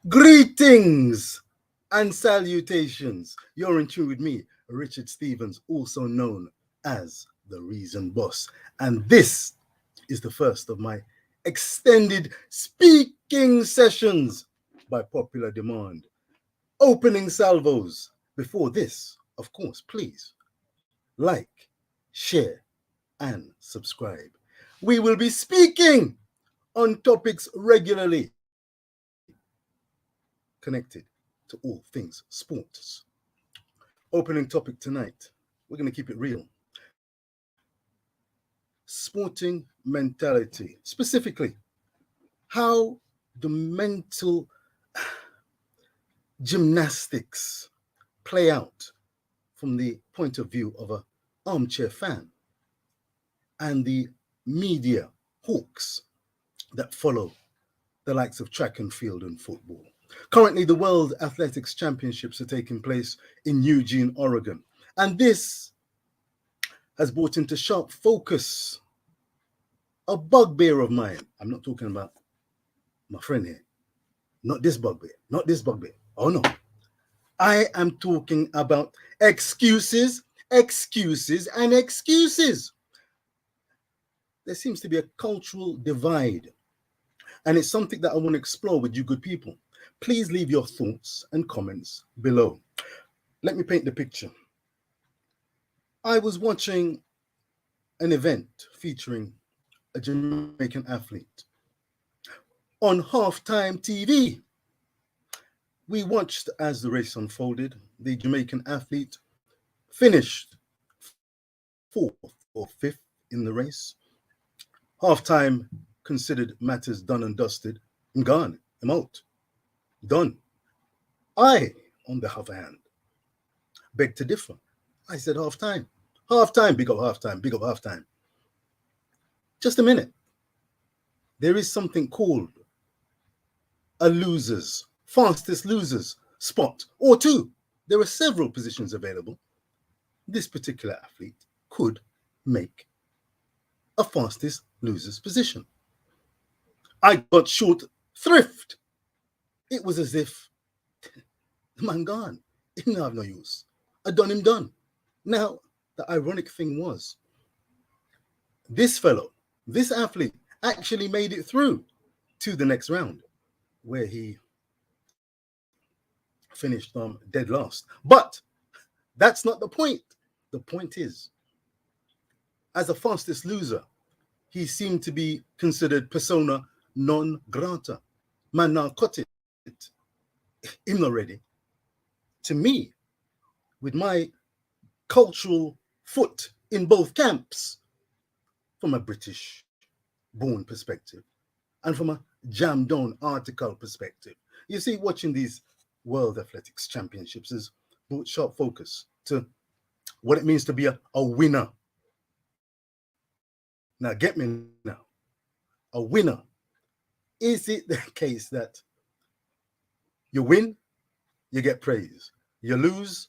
Greetings and salutations. You're in tune with me, Richard Stevens, also known as the Reason Boss. And this is the first of my extended speaking sessions by popular demand. Opening salvos. Before this, of course, please like, share, and subscribe. We will be speaking on topics regularly connected to all things sports. Opening topic tonight, we're going to keep it real. Sporting mentality, specifically, how the mental gymnastics play out from the point of view of an armchair fan and the media hawks that follow the likes of track and field and football. Currently, the World Athletics Championships are taking place in Eugene, Oregon. And this has brought into sharp focus a bugbear of mine. I'm not talking about my friend here. Not this bugbear. Not this bugbear. Oh, no. I am talking about excuses, excuses, and excuses. There seems to be a cultural divide. And it's something that I want to explore with you good people. Please leave your thoughts and comments below. Let me paint the picture. I was watching an event featuring a Jamaican athlete on halftime TV. We watched as the race unfolded. The Jamaican athlete finished fourth or fifth in the race. Halftime considered matters done and dusted. I'm gone. I'm out. Done. I, on the other hand, beg to differ. I said halftime. Halftime, big up halftime, big up halftime. Just a minute. There is something called a fastest losers spot or two. There are several positions available. This particular athlete could make a fastest losers position. I got short thrift. It was as if the man gone. He didn't have no use. I done him done. Now, the ironic thing was, this fellow, this athlete, actually made it through to the next round, where he finished dead last. But that's not the point. The point is, as a fastest loser, he seemed to be considered persona non grata. Man, now cut it. Him not ready. To me, with my cultural foot in both camps, from a British born perspective and from a jammed down article perspective. You see, watching these World Athletics Championships has brought sharp focus to what it means to be a winner. Now, get me now. A winner. Is it the case that you win, you get praise? You lose,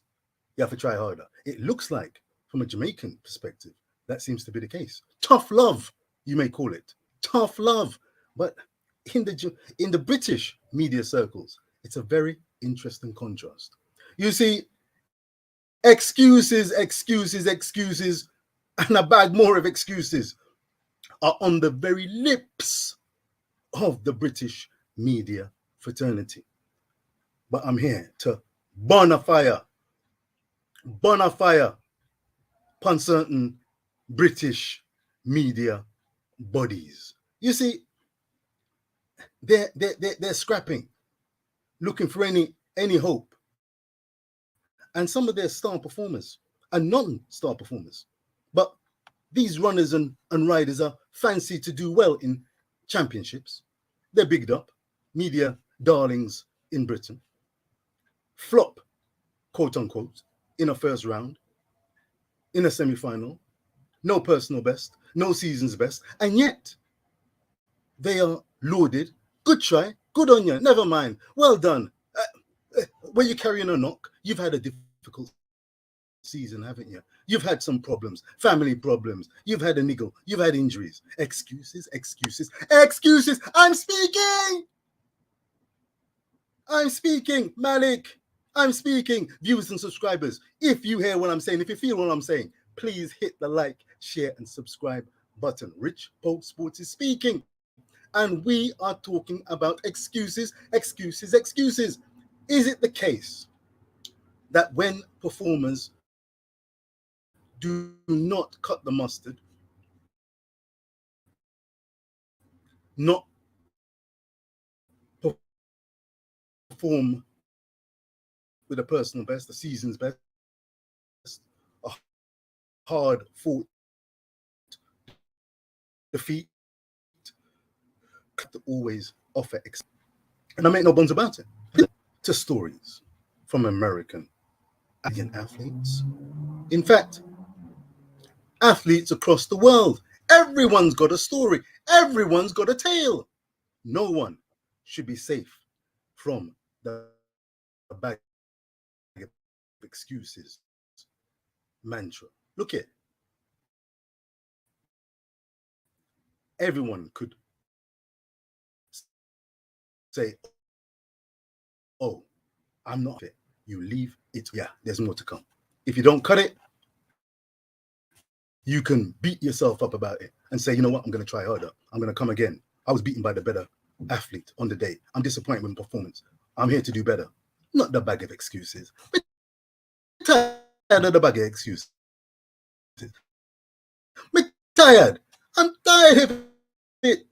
you have to try harder. It looks like, from a Jamaican perspective, that seems to be the case. Tough love, you may call it. Tough love. But in the British media circles, it's a very interesting contrast. You see, excuses, and a bag more of excuses are on the very lips of the British media fraternity. But I'm here to burn a fire upon certain British media bodies. You see, they're scrapping, looking for any hope. And some of their star performers are non-star performers. But these runners and riders are fancy to do well in championships. They're bigged up, media darlings in Britain. Flop, quote unquote, in a first round, in a semi-final, no personal best, no season's best, and yet they are lauded. Good try, good on you, never mind, well done. When you're carrying a knock, you've had a difficult season, haven't you? You've had some problems, family problems, you've had a niggle, you've had injuries. Excuses. I'm speaking. I'm speaking, Malik. I'm speaking, viewers and subscribers. If you hear what I'm saying, if you feel what I'm saying, please hit the like, share, and subscribe button. Richpo Sports is speaking. And we are talking about excuses, excuses, excuses. Is it the case that when performers do not cut the mustard, not perform with a personal best, a season's best, a hard fought defeat, to always offer and I make no bones about it. To stories from American athletes. In fact, athletes across the world. Everyone's got a story. Everyone's got a tale. No one should be safe from the bag of excuses mantra. Look here. Everyone could say, oh, I'm not fit. You leave it. Yeah, there's more to come. If you don't cut it, you can beat yourself up about it and say, you know what, I'm going to try harder. I'm going to come again. I was beaten by the better athlete on the day. I'm disappointed with performance. I'm here to do better. Not the bag of excuses. I'm tired of the bag of excuses. I'm tired. I'm tired of it.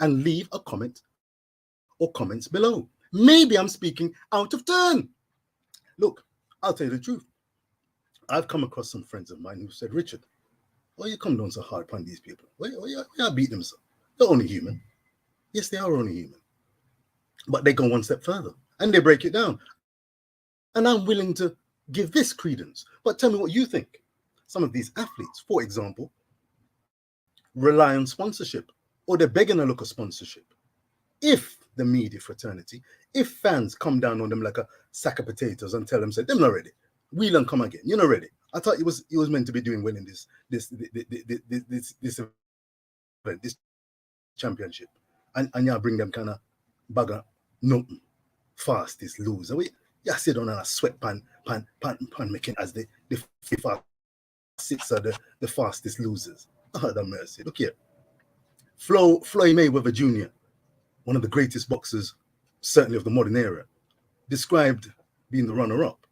And leave a comment or comments below. Maybe I'm speaking out of turn. Look, I'll tell you the truth. I've come across some friends of mine who said, Richard, why you come down so hard upon these people? Why you beat them so? They're only human. Yes, they are only human. But they go one step further and they break it down. And I'm willing to give this credence. But tell me what you think. Some of these athletes, for example, rely on sponsorship or they're begging a look of sponsorship. If the media fraternity, if fans come down on them like a sack of potatoes and tell them, say, them not ready, wheel and come again, you're not ready. I thought he was meant to be doing well in this event, this championship. And y'all bring them kind of bagger nothing. Fastest loser. You sit down on a sweatpan making as the FIFA six are the fastest losers. Oh, the mercy. Look here. Floyd Mayweather Jr., one of the greatest boxers, certainly of the modern era, described being the runner-up,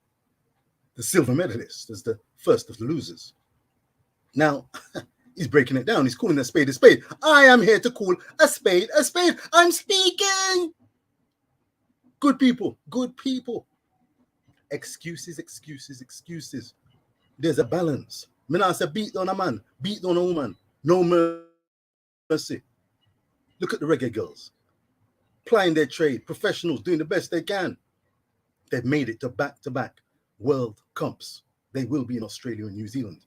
the silver medalist, as the first of the losers. Now, he's breaking it down. He's calling a spade a spade. I am here to call a spade a spade. I'm speaking. Good people, good people. Excuses, excuses, excuses. There's a balance. Me not say beat down a man, beat down a woman. No mercy. Look at the reggae girls. Plying their trade, professionals, doing the best they can. They've made it to back-to-back World Cups. They will be in Australia and New Zealand.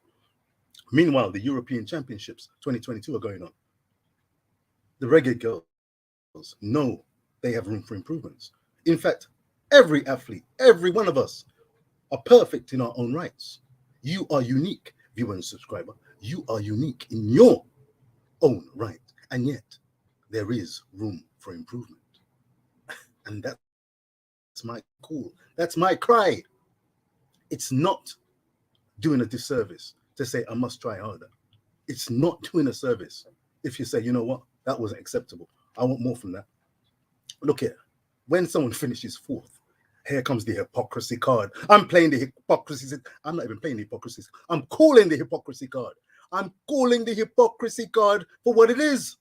Meanwhile, the European Championships 2022 are going on. The reggae girls know they have room for improvements. In fact, every athlete, every one of us are perfect in our own rights. You are unique, viewer and subscriber. You are unique in your own right. And yet, there is room for improvement. And that's my call. That's my cry. It's not doing a disservice to say, I must try harder. It's not doing a service if you say, you know what, that wasn't acceptable. I want more from that. Look here, when someone finishes fourth, here comes the hypocrisy card. I'm playing the hypocrisy. I'm not even playing the hypocrisy. I'm calling the hypocrisy card. I'm calling the hypocrisy card for what it is.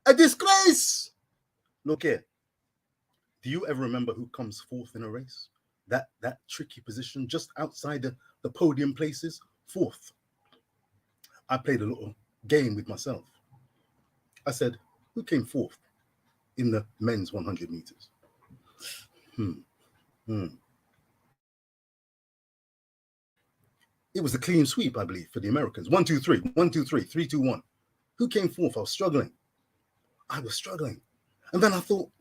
A disgrace. Look here. Do you ever remember who comes fourth in a race? That tricky position just outside the podium places, fourth. I played a little game with myself. I said, who came fourth in the men's 100 meters? It was a clean sweep, I believe, for the Americans. 1, 2, 3, 1, 2, 3, 3, 2, 1. Who came fourth? I was struggling. And then I thought,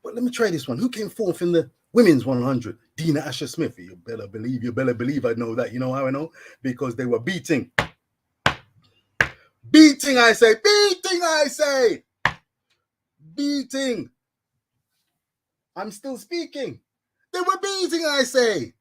well, let me try this one. Who came fourth in the women's 100? Dina Asher Smith. You better believe I know that. You know how I know? Because they were beating. Beating, I say. I'm still speaking. They were beating, I say.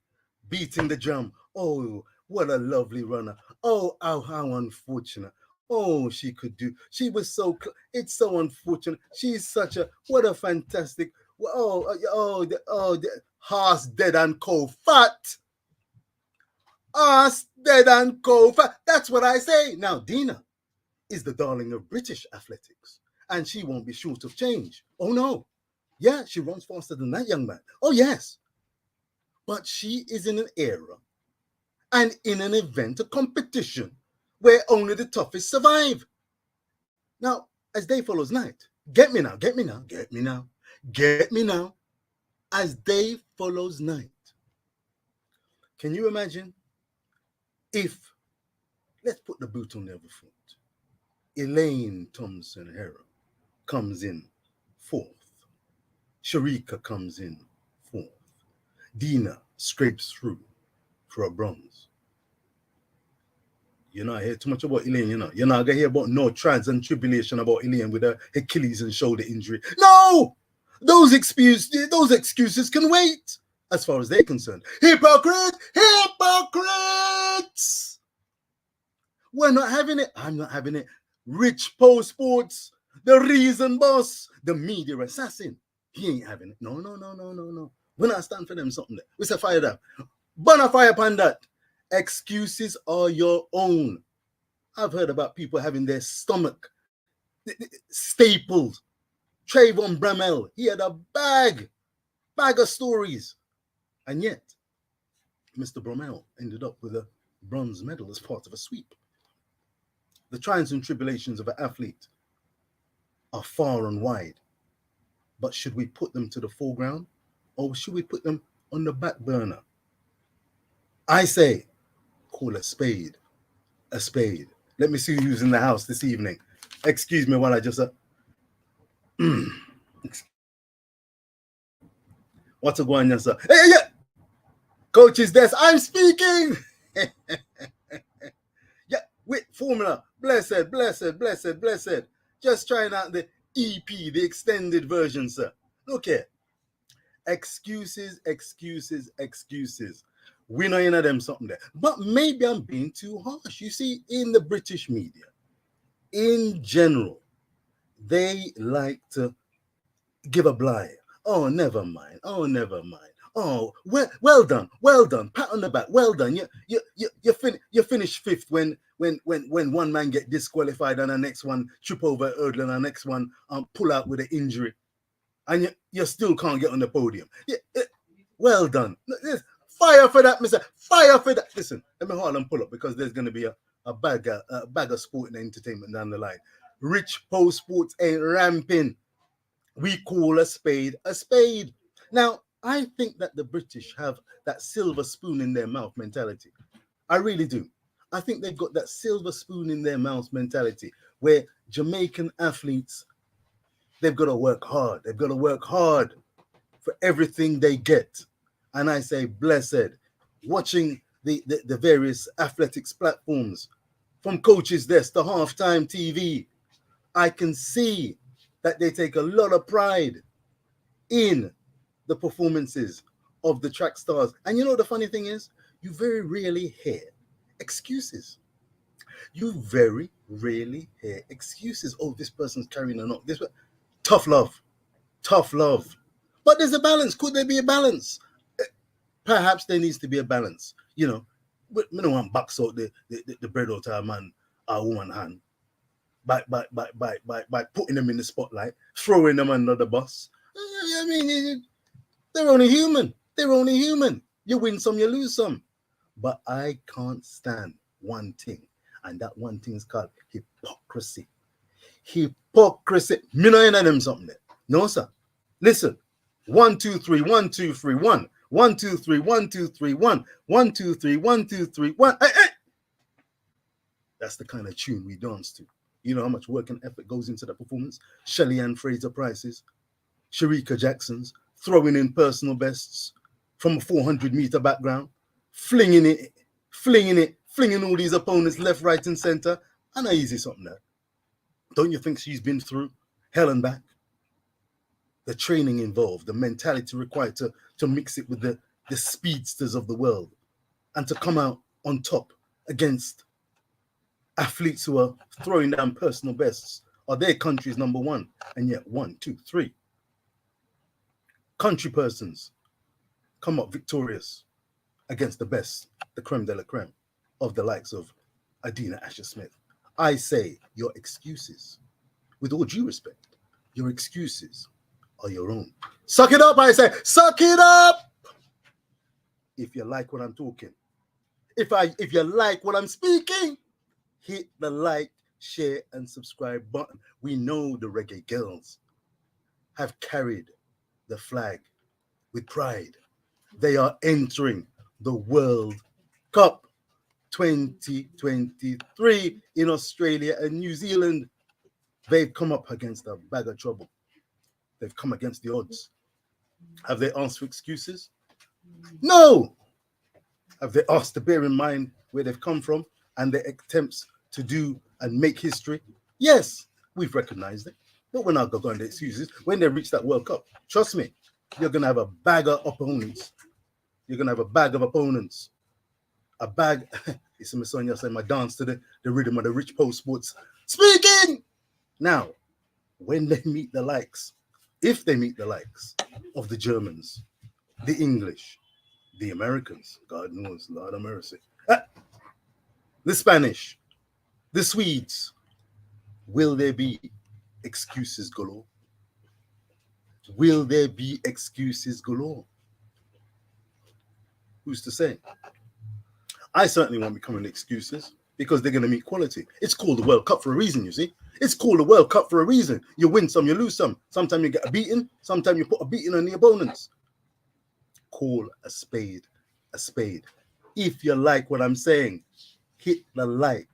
Beating the drum. Oh, what a lovely runner. Oh, how unfortunate. Oh, she could do. She was so. It's so unfortunate. She's such a. What a fantastic. Horse dead and cold fat. Horse dead and cold fat. That's what I say. Now, Dina is the darling of British athletics, and she won't be short of change. Oh no. Yeah, she runs faster than that young man. Oh yes. But she is in an era and in an event, a competition, where only the toughest survive. Now, as day follows night, get me now, get me now, get me now, get me now, as day follows night. Can you imagine if, let's put the boot on the other foot, Elaine Thompson-Herah comes in fourth, Sharika comes in fourth, Dina scrapes through for a bronze. You're not hear too much about Elaine, you know. You're not gonna hear about no trials and tribulation about Elaine with her Achilles and shoulder injury. No! Those excuses can wait, as far as they're concerned. Hypocrite! Hypocrites! We're not having it. I'm not having it. Richpo Sports, the reason boss, the media assassin. He ain't having it. No. We're not stand for them something there. We say fire them. Burn a fire upon that. Excuses are your own. I've heard about people having their stomach stapled. Trayvon Bramell, he had a bag of stories. And yet, Mr. Bramell ended up with a bronze medal as part of a sweep. The trials and tribulations of an athlete are far and wide. But should we put them to the foreground, or should we put them on the back burner? I say, call a spade a spade. Let me see who's in the house this evening. Excuse me while I just... What's a going on, sir? Hey, yeah! Coach's desk, I'm speaking! Yeah, with formula. Blessed. Just trying out the EP, the extended version, sir. Look here. Excuses. We know you know them something there. But maybe I'm being too harsh. You see, in the British media, in general, they like to give a blight. Oh, never mind. Oh, well done. Pat on the back. Well done. You finish fifth when one man get disqualified and the next one trip over a hurdle and the next one pull out with an injury, and you still can't get on the podium. Well done. Fire for that, mister. Fire for that. Listen, let me hold and pull up because there's going to be a bag of sport and entertainment down the line. Richpo Sports ain't ramping. We call a spade a spade. Now, I think that the British have that silver spoon in their mouth mentality. I really do. I think they've got that silver spoon in their mouth mentality where Jamaican athletes, they've got to work hard. They've got to work hard for everything they get. And I say, blessed, watching the various athletics platforms, from Coach's Desk to Halftime TV, I can see that they take a lot of pride in the performances of the track stars. And you know, the funny thing is, you very rarely hear excuses. You very rarely hear excuses. Oh, this person's carrying a knock. Tough love. But there's a balance. Could there be a balance? Perhaps there needs to be a balance. You know, but we don't want to box out the bread out of a man or woman hand by putting them in the spotlight, throwing them under the bus. I mean, they're only human. You win some, you lose some. But I can't stand one thing, and that one thing is called hypocrisy. Me no know them something there. No, sir. Listen. 1, 2, 3, 1, 2, 3, 1. 1, 2, 3, 1, 2, 3, 1. 1, 2, 3, 1, 2, 3, 1. Hey. That's the kind of tune we dance to. You know how much work and effort goes into the performance? Shelly Ann Fraser Price's, Sharika Jackson's, throwing in personal bests from a 400-meter background, flinging all these opponents left, right, and center. And easy something there. Don't you think she's been through hell and back? the training involved, the mentality required to mix it with the speedsters of the world and to come out on top against athletes who are throwing down personal bests, are their country's number one. And yet 1, 2, 3 country persons come up victorious against the best, the creme de la creme of the likes of Adina Asher-Smith. I say your excuses, with all due respect, your excuses are your own. Suck it up, I say, suck it up! If you like what I'm talking, if you like what I'm speaking, hit the like, share, and subscribe button. We know the reggae girls have carried the flag with pride. They are entering the World Cup 2023 in Australia and New Zealand. They've come up against a bag of trouble. They've come against the odds. Have they asked for excuses? No. Have they asked to bear in mind where they've come from and their attempts to do and make history? Yes, we've recognized it. But we're not going to excuses. When they reach that World Cup, trust me, you're going to have a bag of opponents. You're going to have a bag of opponents. A bag, it's my son, I say my dance to the rhythm of the Richpo Sports Speaking. Now, when they meet the likes, if they meet the likes of the Germans, the English, the Americans, God knows, Lord of mercy, the Spanish, the Swedes, will there be excuses galore? Will there be excuses galore? Who's to say? I certainly won't be coming with excuses because they're going to meet quality. It's called the World Cup for a reason, you see. It's called the World Cup for a reason. You win some, you lose some. Sometimes you get a beating. Sometimes you put a beating on the opponents. Call a spade a spade. If you like what I'm saying, hit the like,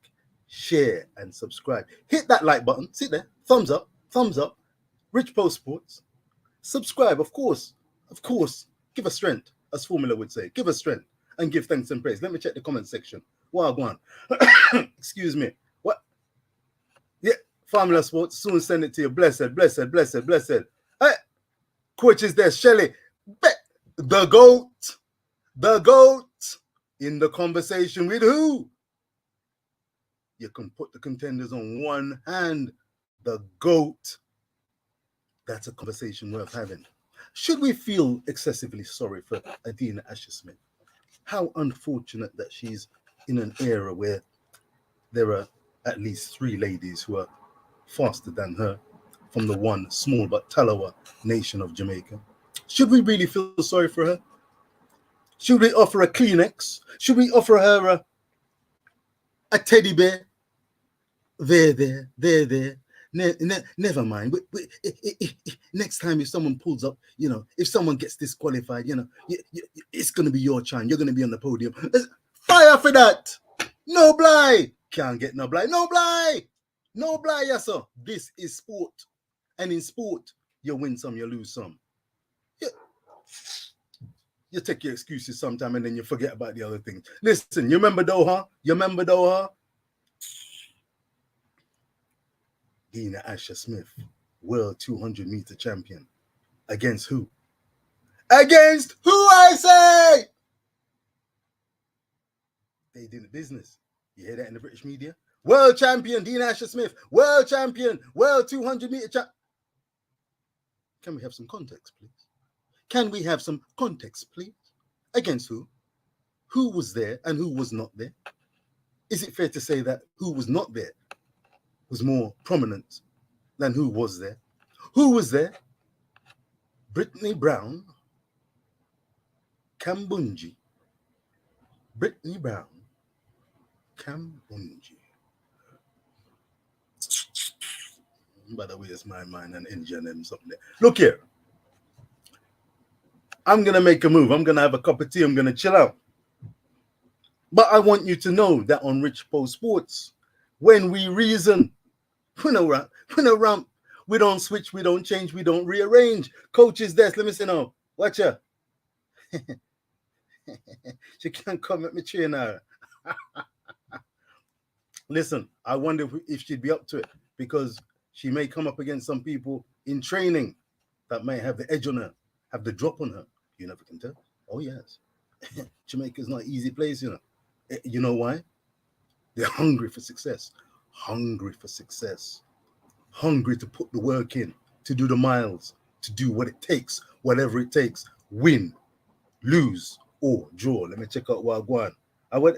share, and subscribe. Hit that like button. Sit there. Thumbs up. Thumbs up. Richpo Sports. Subscribe, of course. Of course. Give us strength, as Formula would say. Give us strength and give thanks and praise. Let me check the comment section. Wagwan. Excuse me. What? Yeah. Formula Sports. Soon send it to you. Blessed, blessed, blessed, blessed. Hey. Coach is there. Shelly. The GOAT. The GOAT. In the conversation with who? You can put the contenders on one hand. The GOAT. That's a conversation worth having. Should we feel excessively sorry for Adina Asher-Smith? How unfortunate that she's in an era where there are at least 3 ladies who are faster than her from the one small but Talawa nation of Jamaica. Should we really feel sorry for her? Should we offer a Kleenex? Should we offer her a teddy bear? There. Never mind. Next time if someone pulls up, if someone gets disqualified, it's going to be your time. You're going to be on the podium. Fire for that. No bly. Can't get no bly. No bly. No bly, yes, sir. This is sport. And in sport, you win some, you lose some. You take your excuses sometime and then you forget about the other things. Listen, you remember Doha? Adina Asher-Smith, world 200-meter champion. Against who? Against who, I say? They did the business. You hear that in the British media? World champion, Adina Asher-Smith. World champion, world 200-meter champion. Can we have some context, please? Can we have some context, please? Against who? Who was there and who was not there? Is it fair to say that who was not there was more prominent than who was there? Who was there? Brittany Brown, Kambunji. Brittany Brown, Kambunji. By the way, it's my mind and engine and something there. Look here. I'm going to make a move. I'm going to have a cup of tea. I'm going to chill out. But I want you to know that on Richpo Sports, when we reason, we no ramp, we don't switch, we don't change, we don't rearrange. Coach's desk, let me see now. Watch her. She can't come at me trainer. Listen, I wonder if she'd be up to it because she may come up against some people in training that may have the edge on her, have the drop on her. You never can tell. Oh, yes. Jamaica's not an easy place, you know. You know why? They're hungry for success. Hungry for success. Hungry to put the work in, to do the miles, to do what it takes, whatever it takes. Win, lose, or draw. Let me check out what I want. I went.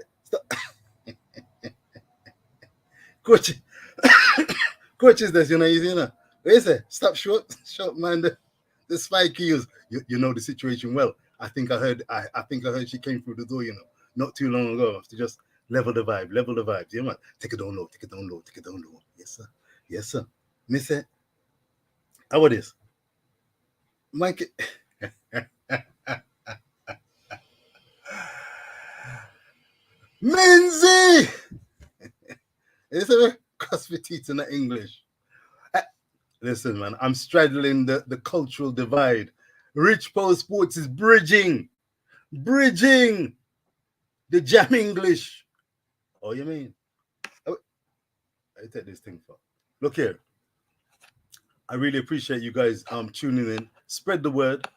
Coach, coaches, this, you know. What is it? Stop short, man. The spike heels. You know the situation well. I think I heard she came through the door, you know, not too long ago, to just level the vibe. Yeah, man. Take it down low. Yes, sir. Yes, sir. Miss it. How about this? Mike. Menzie! It's a CrossFit teaching in English. Listen, man, I'm straddling the cultural divide. Richpo Sports is bridging the jam English. Oh, you mean? Oh, I take this thing for. Look here. I really appreciate you guys tuning in. Spread the word.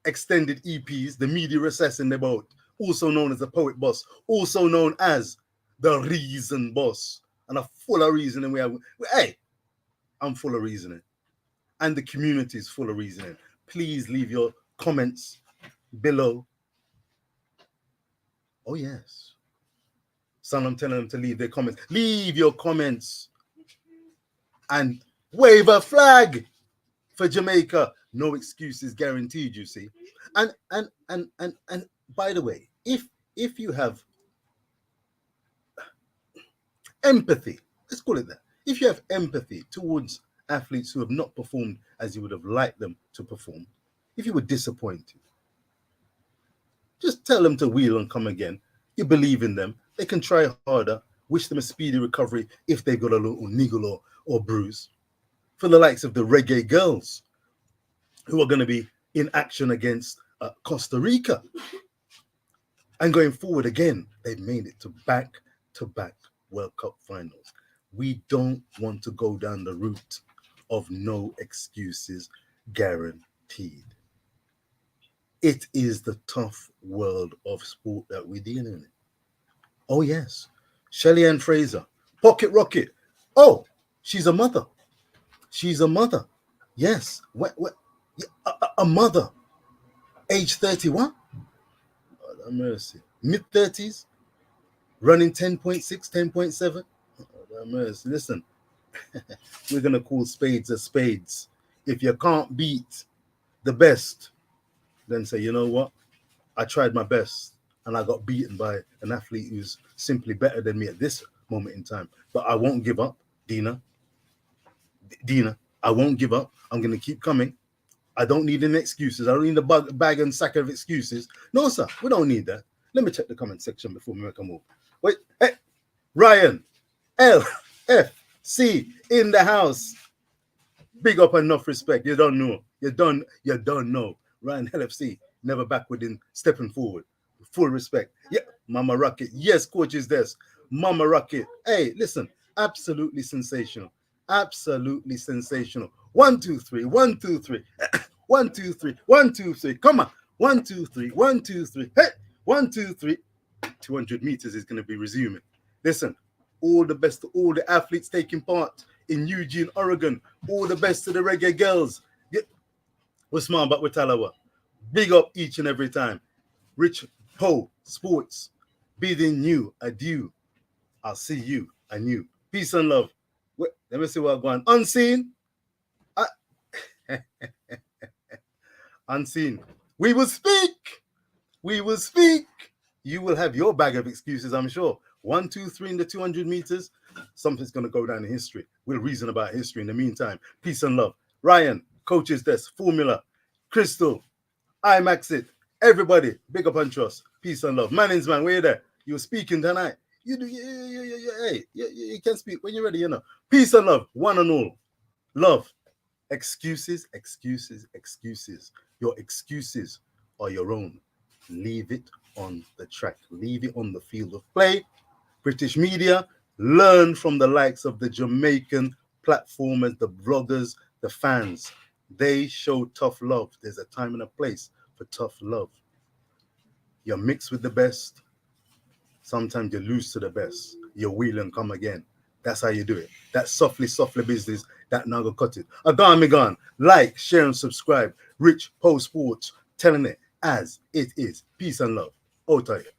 Extended EPs, the media assassin about, also known as the Poet Boss, also known as the Reason Boss. And a full of reasoning hey, I'm full of reasoning. And the community is full of reasoning. Please leave your comments below. Oh, yes. Son, I'm telling them to leave their comments. Leave your comments. And wave a flag for Jamaica. No excuses guaranteed, you see. And by the way, if you have empathy, let's call it that. If you have empathy towards athletes who have not performed as you would have liked them to perform, if you were disappointed, just tell them to wheel and come again. You believe in them. They can try harder. Wish them a speedy recovery if they've got a little niggle or bruise. For the likes of the reggae girls who are going to be in action against Costa Rica. And going forward again, they've made it to back-to-back World Cup finals. We don't want to go down the route of no excuses guaranteed. It is the tough world of sport that we're dealing in. Oh, yes. Shelly Ann Fraser, Pocket Rocket. Oh, she's a mother. She's a mother. Yes. A mother. Age 31. Oh, mercy. Mid-30s. Running 10.6, 10.7. Oh, mercy. Listen, we're going to call spades as spades. If you can't beat the best, then say, you know what? I tried my best and I got beaten by an athlete who's simply better than me at this moment in time. But I won't give up, Dina. I won't give up. I'm going to keep coming. I don't need any excuses. I don't need a bag and sack of excuses. No, sir, we don't need that. Let me check the comment section before we make a move. Wait, hey, Ryan, LFC in the house. Big up and enough respect. You don't know. You don't know. Ryan LFC, never backward in stepping forward. Full respect. Yeah, Mama Rocket. Yes, coach is this. Mama Rocket. Hey, listen, absolutely sensational. Absolutely sensational. 1, 2, 3, 1, 2, 3. 1, 2, 3, 1, 2, 3. Come on. 1, 2, 3, 1, 2, 3. Hey, 1, 2, 3. 200 meters is going to be resuming. Listen, all the best to all the athletes taking part in Eugene, Oregon. All the best to the reggae girls. Yeah. We're smart, but we're Talawa. Big up each and every time. Richpo Sports, bidding you adieu. I'll see you anew. Peace and love. Wait, let me see what I'm going. Unseen. Unseen. We will speak. We will speak. You will have your bag of excuses, I'm sure. 1, 2, 3 in the 200 meters. Something's going to go down in history. We'll reason about history in the meantime. Peace and love. Ryan, Coach's Desk, Formula, Crystal, IMAX it. Everybody, big up and trust. Peace and love. Mannings, man, where you there? You're speaking tonight. You do, hey, you can speak when you're ready, you know. Peace and love, one and all. Love. Excuses, excuses, excuses. Your excuses are your own. Leave it on the track. Leave it on the field of play. British media, learn from the likes of the Jamaican platformers, the vloggers, the fans. They show tough love. There's a time and a place for tough love. You're mixed with the best. Sometimes you lose to the best. You wheel and come again. That's how you do it. That softly business that now go cut it. Me gone. Like, share, and subscribe. Richpo Sports telling it as it is. Peace and love. Out of here.